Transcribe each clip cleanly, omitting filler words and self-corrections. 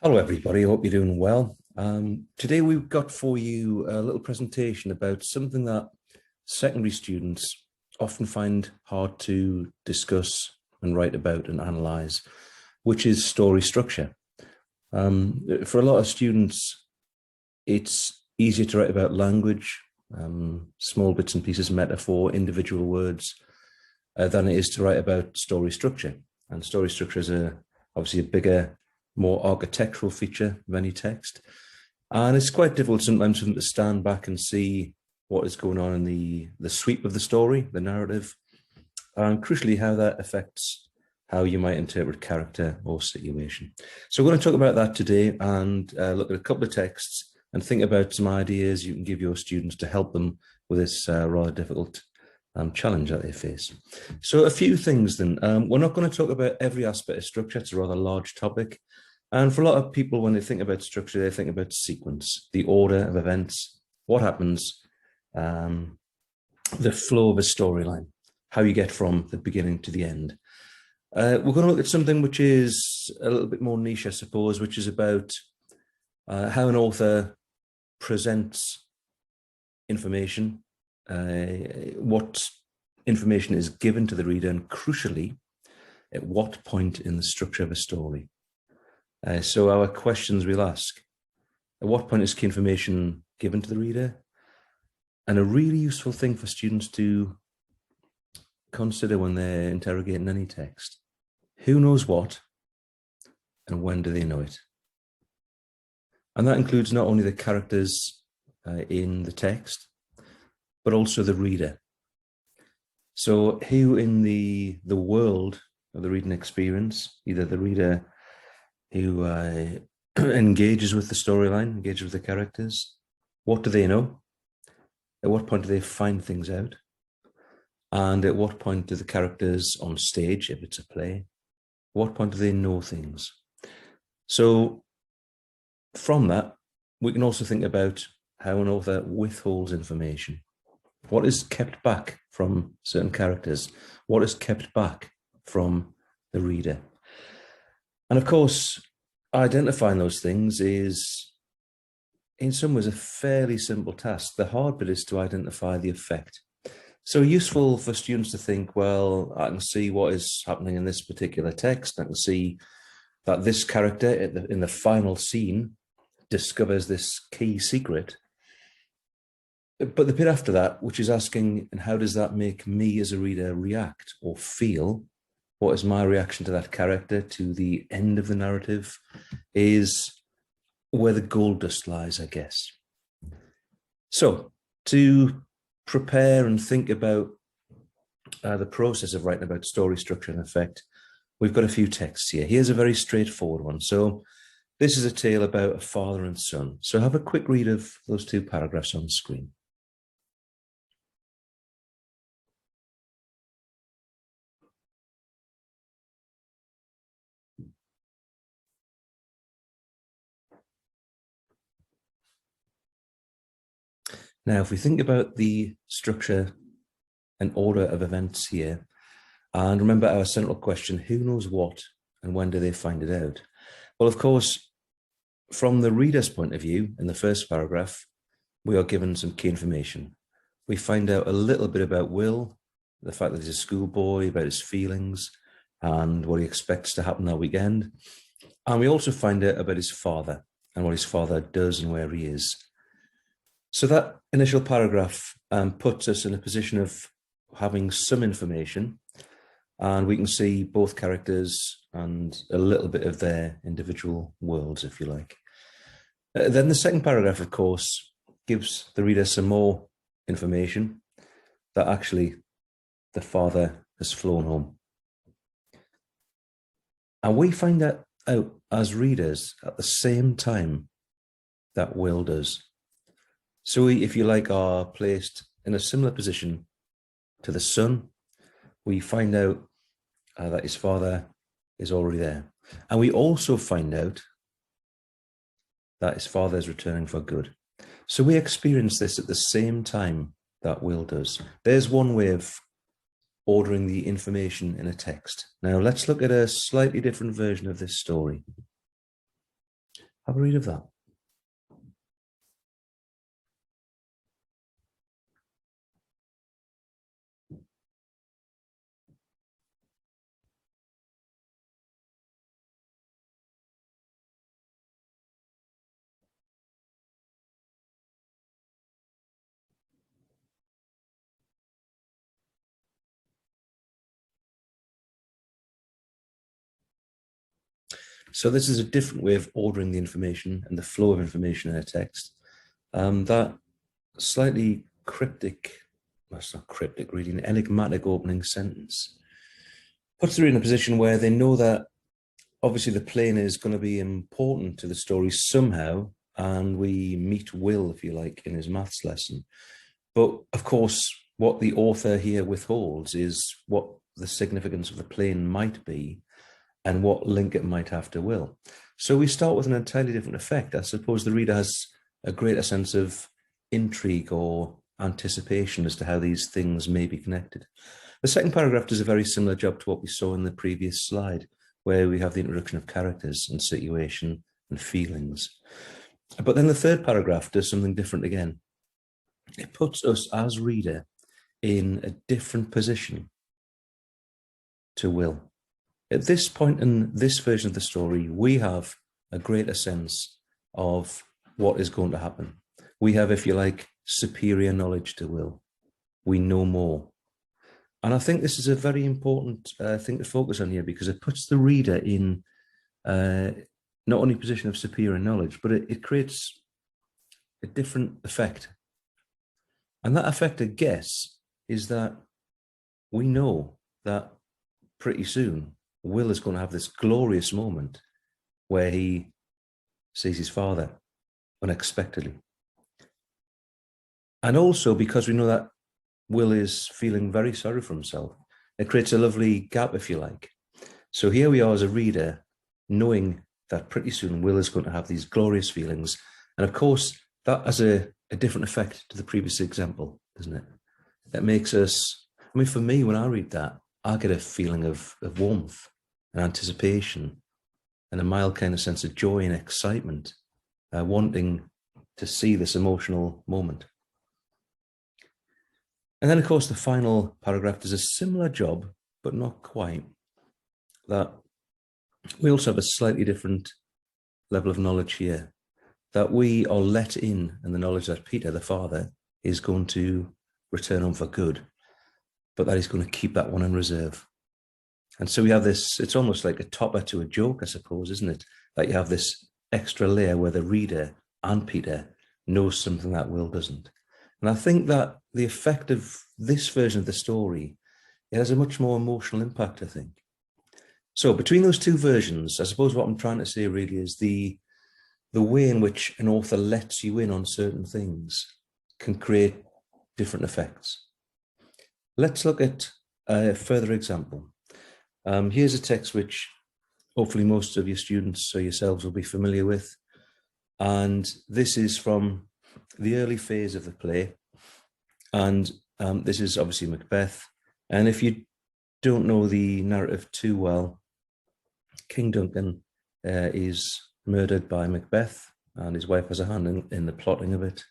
Hello, everybody. Hope you're doing well. Today we've got for you a little presentation about something that secondary students often find hard to discuss and write about and analyze, which is story structure. For a lot of students, it's easier to write about language, small bits and pieces, metaphor, individual words, than it is to write about story structure. And story structure is obviously a bigger, more architectural feature of any text. And it's quite difficult sometimes for them to stand back and see what is going on in the sweep of the story, the narrative, and crucially how that affects how you might interpret character or situation. So we're going to talk about that today and look at a couple of texts and think about some ideas you can give your students to help them with this rather difficult challenge that they face. So a few things then. We're not going to talk about every aspect of structure. It's a rather large topic. And for a lot of people, when they think about structure, they think about sequence, the order of events, what happens, the flow of a storyline, how you get from the beginning to the end. We're going to look at something which is a little bit more niche, I suppose, which is about how an author presents information, what information is given to the reader, and crucially, at what point in the structure of a story. So our questions we'll ask: at what point is key information given to the reader? And a really useful thing for students to consider when they're interrogating any text: who knows what, and when do they know it? And that includes not only the characters in the text, but also the reader. So who in the world of the reading experience, either the reader who engages with the storyline, engages with the characters, what do they know? At what point do they find things out? And at what point do the characters on stage, if it's a play, at what point do they know things? So from that, we can also think about how an author withholds information. What is kept back from certain characters? What is kept back from the reader? And of course, identifying those things is, in some ways, a fairly simple task. The hard bit is to identify the effect. So useful for students to think, well, I can see what is happening in this particular text. I can see that this character in the final scene discovers this key secret. But the bit after that, which is asking, and how does that make me as a reader react or feel? What is my reaction to that character, to the end of the narrative, is where the gold dust lies, I guess. So to prepare and think about the process of writing about story structure and effect, we've got a few texts here. Here's a very straightforward one. So this is a tale about a father and son. So have a quick read of those two paragraphs on the screen. Now, if we think about the structure and order of events here, and remember our central question, who knows what and when do they find it out? Well, of course, from the reader's point of view, in the first paragraph, we are given some key information. We find out a little bit about Will, the fact that he's a schoolboy, about his feelings, and what he expects to happen that weekend. And we also find out about his father and what his father does and where he is. So that initial paragraph puts us in a position of having some information, and we can see both characters and a little bit of their individual worlds, if you like. Then the second paragraph, of course, gives the reader some more information that actually the father has flown home. And we find that out as readers at the same time that Will does. So we, if you like, are placed in a similar position to the son. We find out that his father is already there. And we also find out that his father is returning for good. So we experience this at the same time that Will does. There's one way of ordering the information in a text. Now let's look at a slightly different version of this story. Have a read of that. So this is a different way of ordering the information and the flow of information in a text. That slightly cryptic, well, it's not cryptic, really, an enigmatic opening sentence puts the reader in a position where they know that obviously the plane is going to be important to the story somehow, and we meet Will, if you like, in his maths lesson. But of course, what the author here withholds is what the significance of the plane might be and what link it might have to Will. So we start with an entirely different effect. I suppose the reader has a greater sense of intrigue or anticipation as to how these things may be connected. The second paragraph does a very similar job to what we saw in the previous slide, where we have the introduction of characters and situation and feelings. But then the third paragraph does something different again. It puts us as reader in a different position to Will. At this point in this version of the story, we have a greater sense of what is going to happen. We have, if you like, superior knowledge to Will. We know more. And I think this is a very important thing to focus on here, because it puts the reader in not only a position of superior knowledge, but it creates a different effect. And that effect, I guess, is that we know that pretty soon Will is going to have this glorious moment where he sees his father unexpectedly. And also because we know that Will is feeling very sorry for himself, it creates a lovely gap, if you like. So here we are as a reader, knowing that pretty soon Will is going to have these glorious feelings. And of course, that has a different effect to the previous example, doesn't it? That makes us, I mean, for me, when I read that, I get a feeling of warmth and anticipation and a mild kind of sense of joy and excitement, wanting to see this emotional moment. And then, of course, the final paragraph does a similar job, but not quite. That we also have a slightly different level of knowledge here, that we are let in the knowledge that Peter, the father, is going to return home for good, but that he's going to keep that one in reserve. And so we have this, it's almost like a topper to a joke, I suppose, isn't it? That you have this extra layer where the reader and Peter knows something that Will doesn't. And I think that the effect of this version of the story, it has a much more emotional impact, I think. So between those two versions, I suppose what I'm trying to say really is the way in which an author lets you in on certain things can create different effects. Let's look at a further example. Here's a text which hopefully most of your students or yourselves will be familiar with. And this is from the early phase of the play. And this is obviously Macbeth. And if you don't know the narrative too well, King Duncan is murdered by Macbeth, and his wife has a hand in the plotting of it.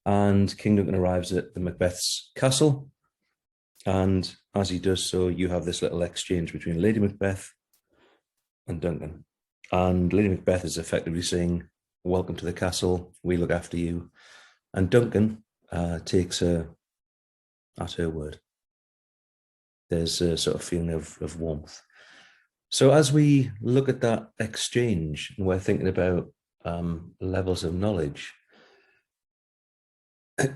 And King Duncan arrives at the Macbeth's castle. And as he does so, you have this little exchange between Lady Macbeth and Duncan. And Lady Macbeth is effectively saying, "Welcome to the castle, we look after you." And Duncan takes her at her word. There's a sort of feeling of warmth. So as we look at that exchange, and we're thinking about levels of knowledge,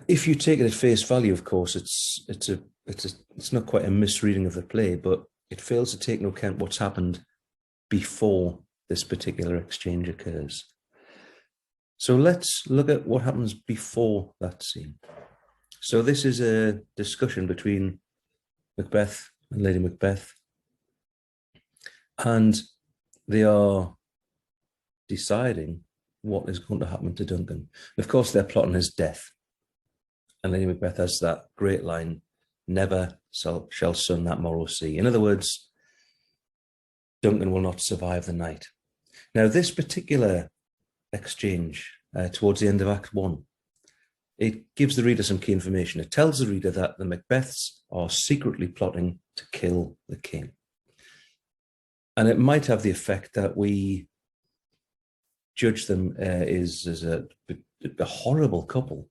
if you take it at face value, of course, it's not quite a misreading of the play, but it fails to take into account what's happened before this particular exchange occurs. So let's look at what happens before that scene. So this is a discussion between Macbeth and Lady Macbeth, and they are deciding what is going to happen to Duncan. And of course, they're plotting his death. And Lady Macbeth has that great line, "Never shall sun that morrow see." In other words, Duncan will not survive the night. Now, this particular exchange towards the end of Act 1. It gives the reader some key information. It tells the reader that the Macbeths are secretly plotting to kill the king. And it might have the effect that we judge them as a horrible couple,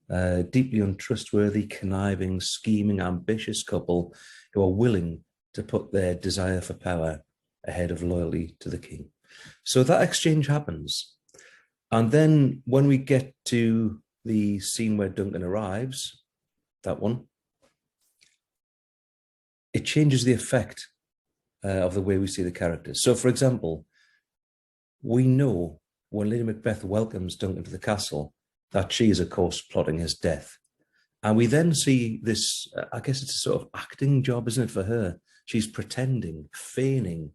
deeply untrustworthy, conniving, scheming, ambitious couple who are willing to put their desire for power ahead of loyalty to the king. So that exchange happens. And then when we get to the scene where Duncan arrives, that one, it changes the effect of the way we see the characters. So, for example, we know when Lady Macbeth welcomes Duncan to the castle that she is, of course, plotting his death. And we then see this, I guess it's a sort of acting job, isn't it, for her? She's pretending, feigning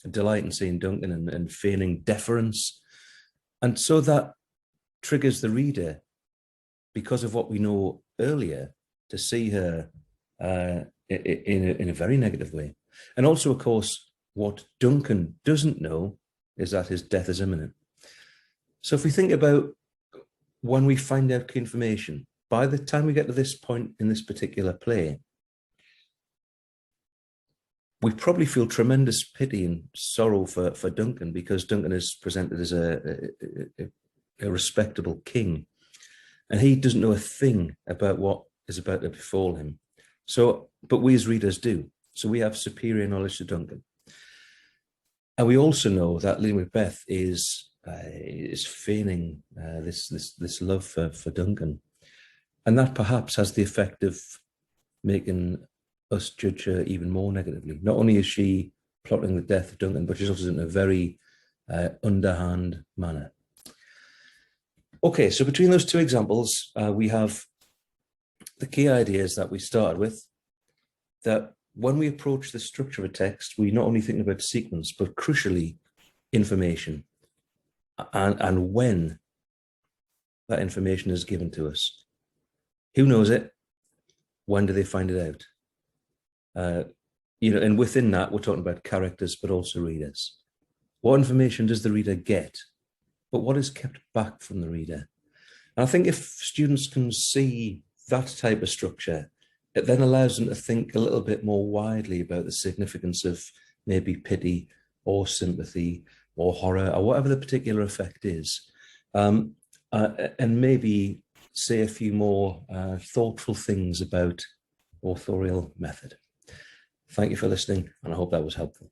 a delight in seeing Duncan and feigning deference. And so that triggers the reader, because of what we know earlier, to see her in a very negative way. And also, of course, what Duncan doesn't know is that his death is imminent. So if we think about when we find out key information, by the time we get to this point in this particular play, we probably feel tremendous pity and sorrow for Duncan, because Duncan is presented as a respectable king, and he doesn't know a thing about what is about to befall him. So, but we as readers do. So we have superior knowledge to Duncan. And we also know that Lady Macbeth is feigning this love for Duncan. And that perhaps has the effect of making us judge her even more negatively. Not only is she plotting the death of Duncan, but she's also in a very underhand manner. Okay, so between those two examples, we have the key ideas that we started with, that when we approach the structure of a text, we not only think about sequence, but crucially, information, and when that information is given to us. Who knows it? When do they find it out? And within that, we're talking about characters, but also readers. What information does the reader get? But what is kept back from the reader? And I think if students can see that type of structure, it then allows them to think a little bit more widely about the significance of maybe pity or sympathy or horror or whatever the particular effect is, and maybe say a few more thoughtful things about authorial method. Thank you for listening, and I hope that was helpful.